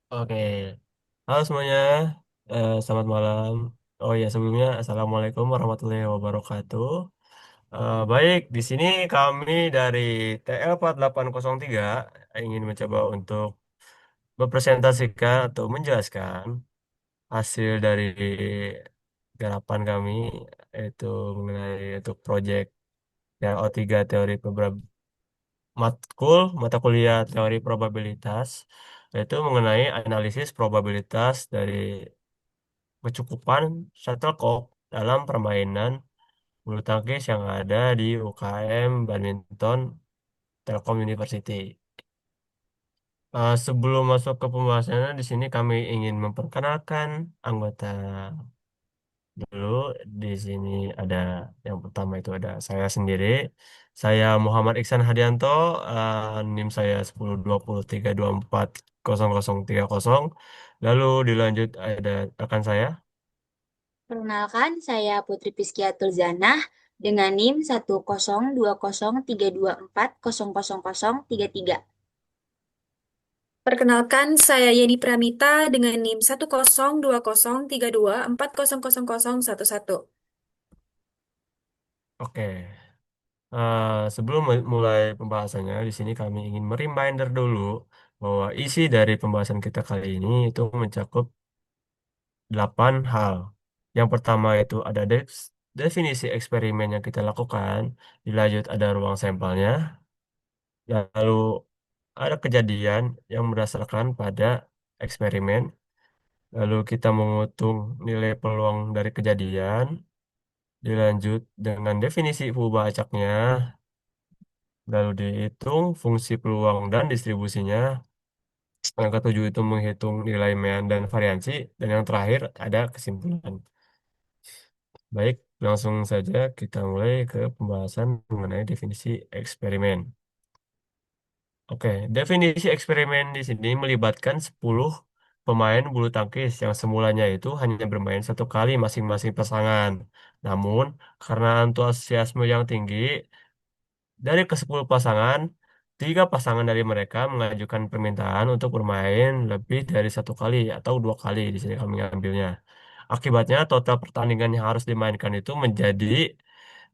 Oke, halo semuanya. Selamat malam. Oh ya, sebelumnya Assalamualaikum warahmatullahi wabarakatuh. Baik, di sini kami dari TL4803 ingin mencoba untuk mempresentasikan atau menjelaskan hasil dari garapan kami, yaitu mengenai untuk proyek yang O3 teori mata kuliah teori probabilitas, yaitu mengenai analisis probabilitas dari kecukupan shuttlecock dalam permainan bulu tangkis yang ada di UKM Badminton Telkom University. Sebelum masuk ke pembahasannya, di sini kami ingin memperkenalkan anggota dulu. Di sini ada yang pertama itu ada saya sendiri. Saya Muhammad Iksan Hadianto, NIM saya 102033240030. Lalu dilanjut ada rekan saya. Perkenalkan, saya Putri Piskia Tulzanah dengan NIM 1020324000033. Perkenalkan, saya Yeni Pramita dengan NIM 1020324000011. Oke. Sebelum mulai pembahasannya, di sini kami ingin mereminder dulu bahwa isi dari pembahasan kita kali ini itu mencakup 8 hal. Yang pertama itu ada definisi eksperimen yang kita lakukan, dilanjut ada ruang sampelnya, lalu ada kejadian yang berdasarkan pada eksperimen, lalu kita menghitung nilai peluang dari kejadian, dilanjut dengan definisi perubahan acaknya, lalu dihitung fungsi peluang dan distribusinya. Yang ketujuh itu menghitung nilai mean dan variansi. Dan yang terakhir ada kesimpulan. Baik, langsung saja kita mulai ke pembahasan mengenai definisi eksperimen. Oke, definisi eksperimen di sini melibatkan 10 pemain bulu tangkis yang semulanya itu hanya bermain satu kali masing-masing pasangan. Namun, karena antusiasme yang tinggi, dari ke-10 pasangan, 3 pasangan dari mereka mengajukan permintaan untuk bermain lebih dari satu kali atau 2 kali di sini kami mengambilnya. Akibatnya total pertandingan yang harus dimainkan itu menjadi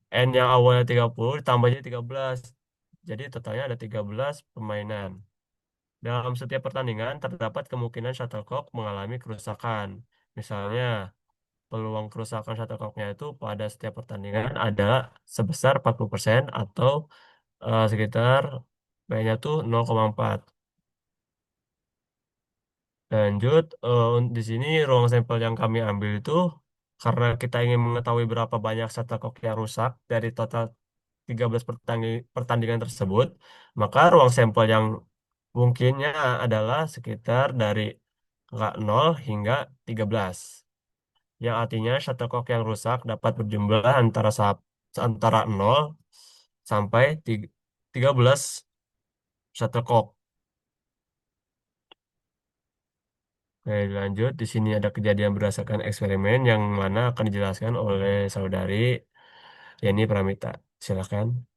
N yang awalnya 30 ditambah jadi 13. Jadi totalnya ada 13 permainan. Dalam setiap pertandingan terdapat kemungkinan shuttlecock mengalami kerusakan. Misalnya, peluang kerusakan shuttlecocknya itu pada setiap pertandingan ada sebesar 40% atau sekitar B-nya tuh 0,4. Lanjut, di sini ruang sampel yang kami ambil itu karena kita ingin mengetahui berapa banyak shuttlecock yang rusak dari total 13 pertandingan tersebut, maka ruang sampel yang mungkinnya adalah sekitar dari angka 0 hingga 13. Yang artinya shuttlecock yang rusak dapat berjumlah antara 0 sampai 13 shuttlecock. Oke, lanjut. Di sini ada kejadian berdasarkan eksperimen yang mana akan dijelaskan oleh saudari Yeni Pramita. Silakan.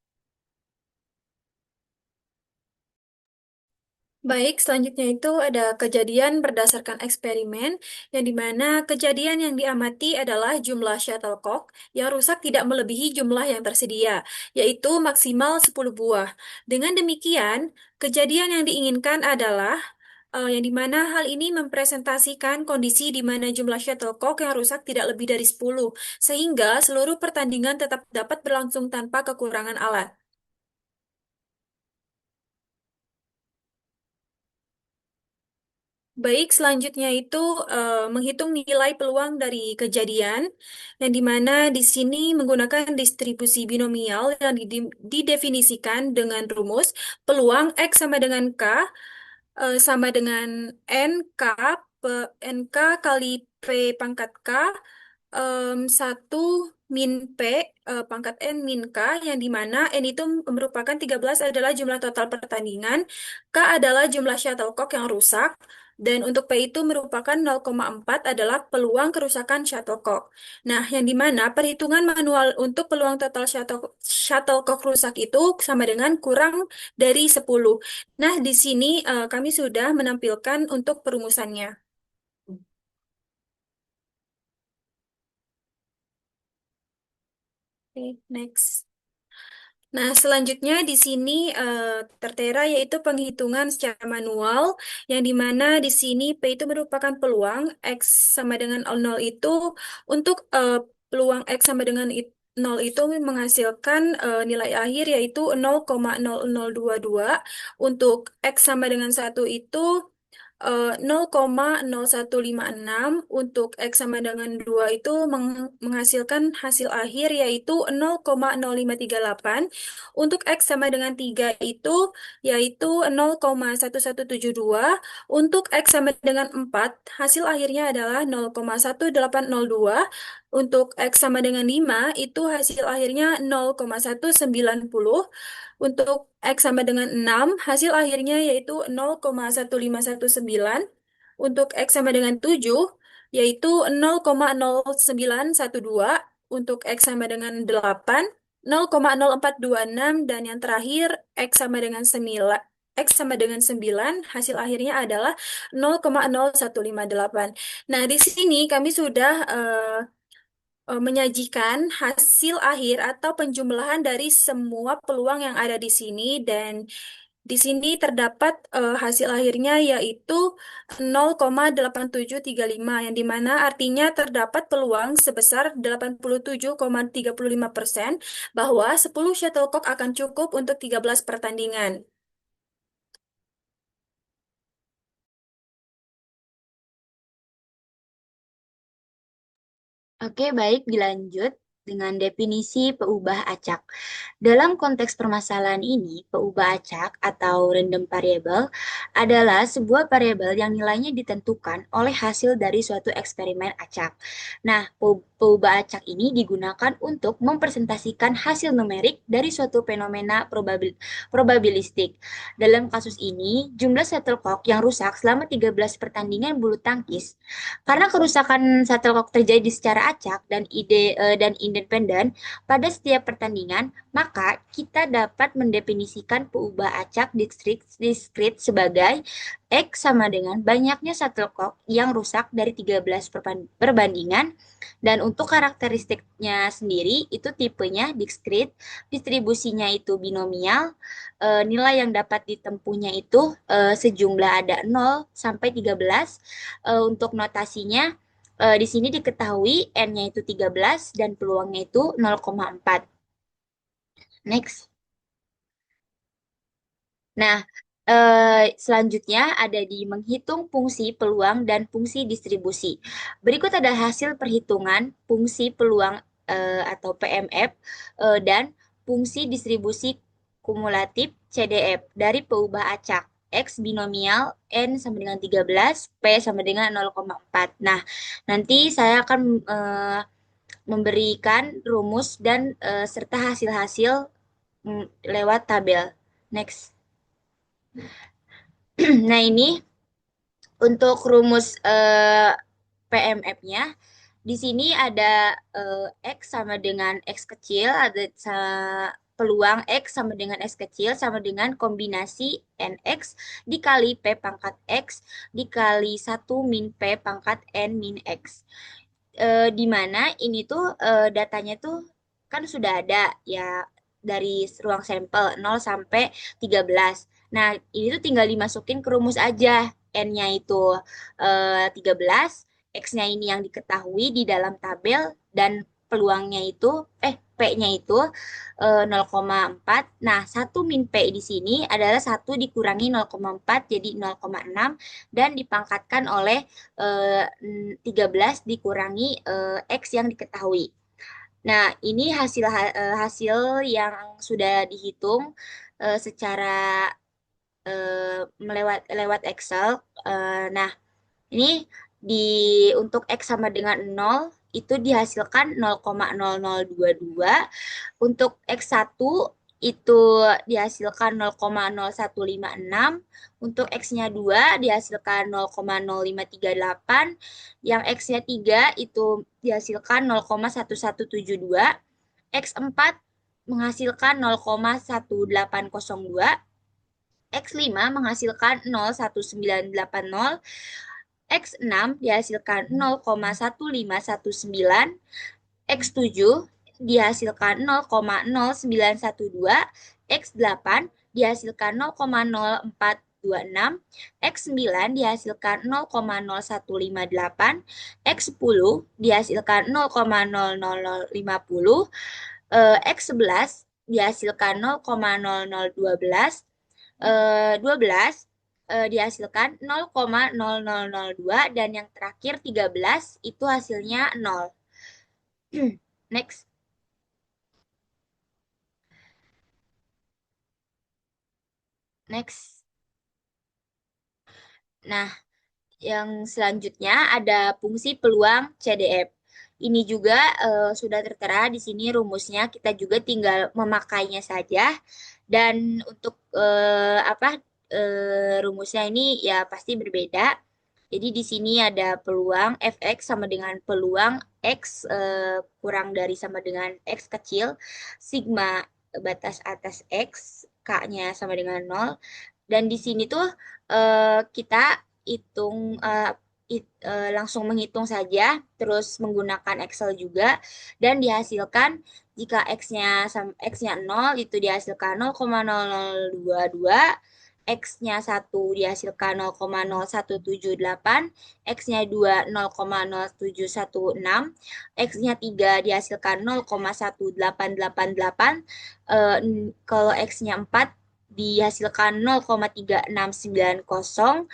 Baik, selanjutnya itu ada kejadian berdasarkan eksperimen, yang dimana kejadian yang diamati adalah jumlah shuttlecock yang rusak tidak melebihi jumlah yang tersedia, yaitu maksimal 10 buah. Dengan demikian, kejadian yang diinginkan adalah yang dimana hal ini mempresentasikan kondisi di mana jumlah shuttlecock yang rusak tidak lebih dari 10, sehingga seluruh pertandingan tetap dapat berlangsung tanpa kekurangan alat. Baik, selanjutnya itu menghitung nilai peluang dari kejadian, yang dimana di sini menggunakan distribusi binomial yang didefinisikan dengan rumus peluang X sama dengan K sama dengan NK, NK kali P pangkat K 1 min P, pangkat N min K, yang dimana N itu merupakan 13 adalah jumlah total pertandingan, K adalah jumlah shuttlecock yang rusak, dan untuk P itu merupakan 0,4 adalah peluang kerusakan shuttlecock. Nah, yang dimana perhitungan manual untuk peluang total shuttlecock rusak itu sama dengan kurang dari 10. Nah, di sini kami sudah menampilkan untuk perumusannya. Oke, next. Nah, selanjutnya di sini tertera yaitu penghitungan secara manual, yang dimana di sini P itu merupakan peluang, X sama dengan 0 itu, untuk peluang X sama dengan 0 itu menghasilkan nilai akhir yaitu 0,0022, untuk X sama dengan 1 itu 0,0156, untuk X sama dengan 2 itu menghasilkan hasil akhir yaitu 0,0538, untuk X sama dengan 3 itu yaitu 0,1172, untuk X sama dengan 4 hasil akhirnya adalah 0,1802, untuk X sama dengan 5 itu hasil akhirnya 0,190, untuk X sama dengan 6, hasil akhirnya yaitu 0,1519. Untuk X sama dengan 7, yaitu 0,0912. Untuk X sama dengan 8, 0,0426. Dan yang terakhir, X sama dengan 9. X sama dengan 9, hasil akhirnya adalah 0,0158. Nah, di sini kami sudah menyajikan hasil akhir atau penjumlahan dari semua peluang yang ada di sini, dan di sini terdapat hasil akhirnya yaitu 0,8735, yang dimana artinya terdapat peluang sebesar 87,35% bahwa 10 shuttlecock akan cukup untuk 13 pertandingan. Oke, baik, dilanjut dengan definisi peubah acak. Dalam konteks permasalahan ini, peubah acak atau random variable adalah sebuah variabel yang nilainya ditentukan oleh hasil dari suatu eksperimen acak. Nah, peubah acak ini digunakan untuk mempresentasikan hasil numerik dari suatu fenomena probabilistik. Dalam kasus ini, jumlah shuttlecock yang rusak selama 13 pertandingan bulu tangkis karena kerusakan shuttlecock terjadi secara acak dan independen pada setiap pertandingan, maka kita dapat mendefinisikan peubah acak diskrit sebagai X sama dengan banyaknya shuttlecock yang rusak dari 13 perbandingan, dan untuk karakteristiknya sendiri itu tipenya diskrit, distribusinya itu binomial, nilai yang dapat ditempuhnya itu sejumlah ada 0 sampai 13. Untuk notasinya di sini diketahui N-nya itu 13 dan peluangnya itu 0,4. Next. Nah, selanjutnya ada di menghitung fungsi peluang dan fungsi distribusi. Berikut ada hasil perhitungan fungsi peluang atau PMF dan fungsi distribusi kumulatif CDF dari peubah acak. X binomial N sama dengan 13, P sama dengan 0,4. Nah, nanti saya akan memberikan rumus dan serta hasil-hasil lewat tabel. Next. Nah, ini untuk rumus PMF-nya. Di sini ada X sama dengan X kecil, ada peluang X sama dengan X kecil sama dengan kombinasi NX dikali P pangkat X dikali 1 min P pangkat N min X. Di mana ini tuh datanya tuh kan sudah ada ya dari ruang sampel 0 sampai 13. Nah, ini tuh tinggal dimasukin ke rumus aja. N-nya itu 13, X-nya ini yang diketahui di dalam tabel, dan peluangnya itu, P-nya itu 0,4. Nah, 1 min P di sini adalah 1 dikurangi 0,4 jadi 0,6 dan dipangkatkan oleh 13 dikurangi X yang diketahui. Nah, ini hasil yang sudah dihitung secara lewat Excel. Nah, ini untuk X sama dengan 0 itu dihasilkan 0,0022. Untuk X1 itu dihasilkan 0,0156. Untuk X-nya 2 dihasilkan 0,0538. Yang X-nya 3 itu dihasilkan 0,1172. X4 menghasilkan 0,1802. X5 menghasilkan 0,1980. X6 dihasilkan 0,1519. X7 dihasilkan 0,0912. X8 dihasilkan 0,0426. X9 dihasilkan 0,0158. X10 dihasilkan 0,00050. X11 dihasilkan 0,0012. 12 dihasilkan 0,0002 dan yang terakhir 13 itu hasilnya 0. Next. Next. Nah, yang selanjutnya ada fungsi peluang CDF. Ini juga sudah tertera di sini rumusnya, kita juga tinggal memakainya saja. Dan untuk rumusnya ini ya pasti berbeda. Jadi di sini ada peluang fx sama dengan peluang x kurang dari sama dengan x kecil, sigma batas atas x, k-nya sama dengan 0. Dan di sini tuh kita hitung langsung menghitung saja, terus menggunakan Excel juga, dan dihasilkan jika X-nya 0 itu dihasilkan 0,0022, X-nya 1 dihasilkan 0,0178, X-nya 2 0,0716, X-nya 3 dihasilkan 0,1888, kalau X-nya 4 dihasilkan 0,3690,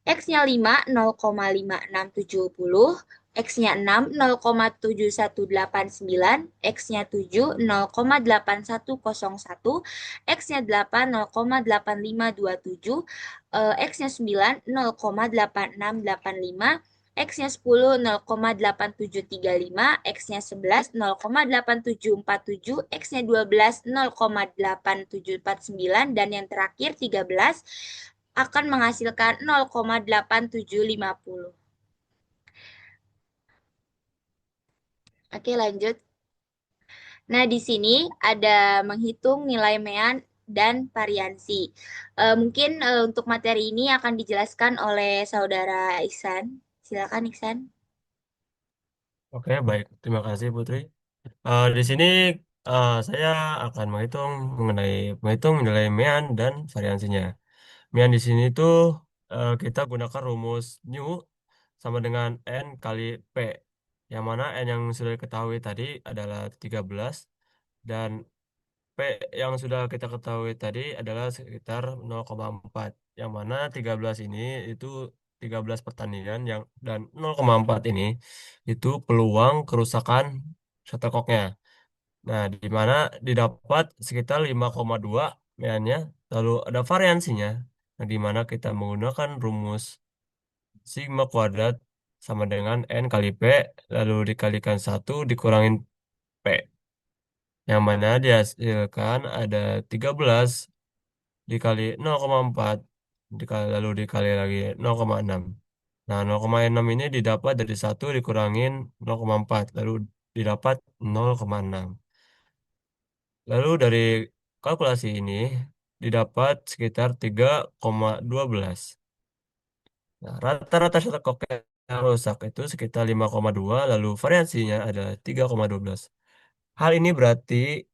X-nya 5 0,5670, X-nya 6 0,7189, X-nya 7 0,8101, X-nya 8 0,8527, X-nya 9 0,8685, X-nya 10 0,8735, X-nya 11 0,8747, X-nya 12 0,8749, dan yang terakhir 13 akan menghasilkan 0,8750. Oke, lanjut. Nah, di sini ada menghitung nilai mean dan variansi. Mungkin untuk materi ini akan dijelaskan oleh saudara Iksan. Silakan, Iksan. Oke, baik. Terima kasih, Putri. Di sini saya akan menghitung nilai mean dan variansinya. Mean di sini tuh kita gunakan rumus new sama dengan n kali p. Yang mana n yang sudah diketahui tadi adalah 13 dan p yang sudah kita ketahui tadi adalah sekitar 0,4. Yang mana 13 ini itu 13 pertandingan yang dan 0,4 ini itu peluang kerusakan shuttlecocknya. Nah, di mana didapat sekitar 5,2 meannya, lalu ada variansinya. Nah, di mana kita menggunakan rumus sigma kuadrat sama dengan n kali p, lalu dikalikan 1 dikurangin p. Yang mana dihasilkan ada 13 dikali 0,4, lalu dikali lagi 0,6. Nah, 0,6 ini didapat dari 1 dikurangin 0,4, lalu didapat 0,6. Lalu dari kalkulasi ini didapat sekitar 3,12. Nah, rata-rata shuttlecock yang rusak itu sekitar 5,2, lalu variansinya ada 3,12. Hal ini berarti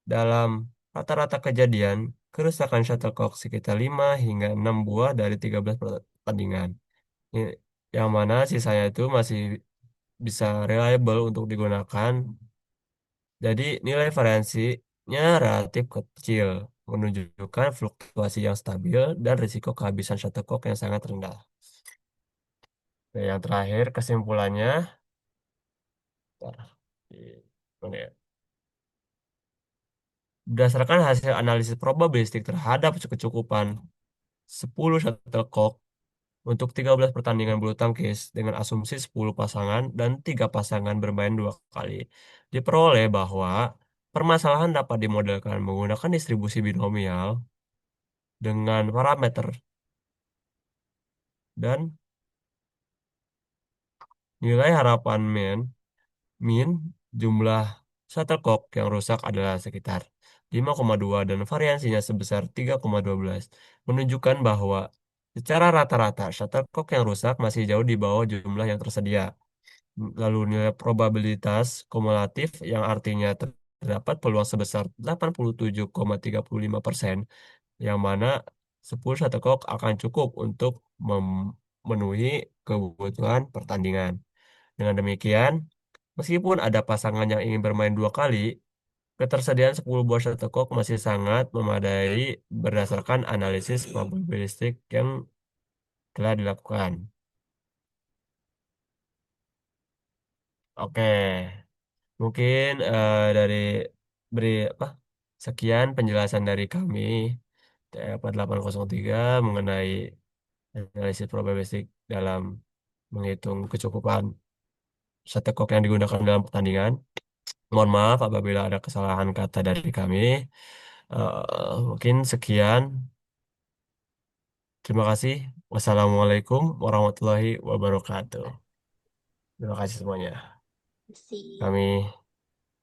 dalam rata-rata kejadian, kerusakan shuttlecock sekitar 5 hingga 6 buah dari 13 pertandingan. Ini- Yang mana sisanya itu masih bisa reliable untuk digunakan. Jadi nilai variansinya relatif kecil, menunjukkan fluktuasi yang stabil dan risiko kehabisan shuttlecock yang sangat rendah. Nah, yang terakhir kesimpulannya, bentar, mana ya? Berdasarkan hasil analisis probabilistik terhadap kecukupan 10 shuttlecock, untuk 13 pertandingan bulu tangkis dengan asumsi 10 pasangan dan 3 pasangan bermain 2 kali. Diperoleh bahwa permasalahan dapat dimodelkan menggunakan distribusi binomial dengan parameter dan nilai harapan min jumlah shuttlecock yang rusak adalah sekitar 5,2 dan variansinya sebesar 3,12, menunjukkan bahwa secara rata-rata shuttlecock yang rusak masih jauh di bawah jumlah yang tersedia. Lalu nilai probabilitas kumulatif yang artinya terdapat peluang sebesar 87,35%, yang mana 10 shuttlecock akan cukup untuk memenuhi kebutuhan pertandingan. Dengan demikian, meskipun ada pasangan yang ingin bermain 2 kali, ketersediaan 10 buah shuttlecock masih sangat memadai berdasarkan analisis probabilistik yang telah dilakukan. Oke, mungkin dari beri apa? Sekian penjelasan dari kami TF4803 mengenai analisis probabilistik dalam menghitung kecukupan shuttlecock yang digunakan dalam pertandingan. Mohon maaf apabila ada kesalahan kata dari kami. Mungkin sekian. Terima kasih. Wassalamualaikum warahmatullahi wabarakatuh. Terima kasih semuanya. Si Kami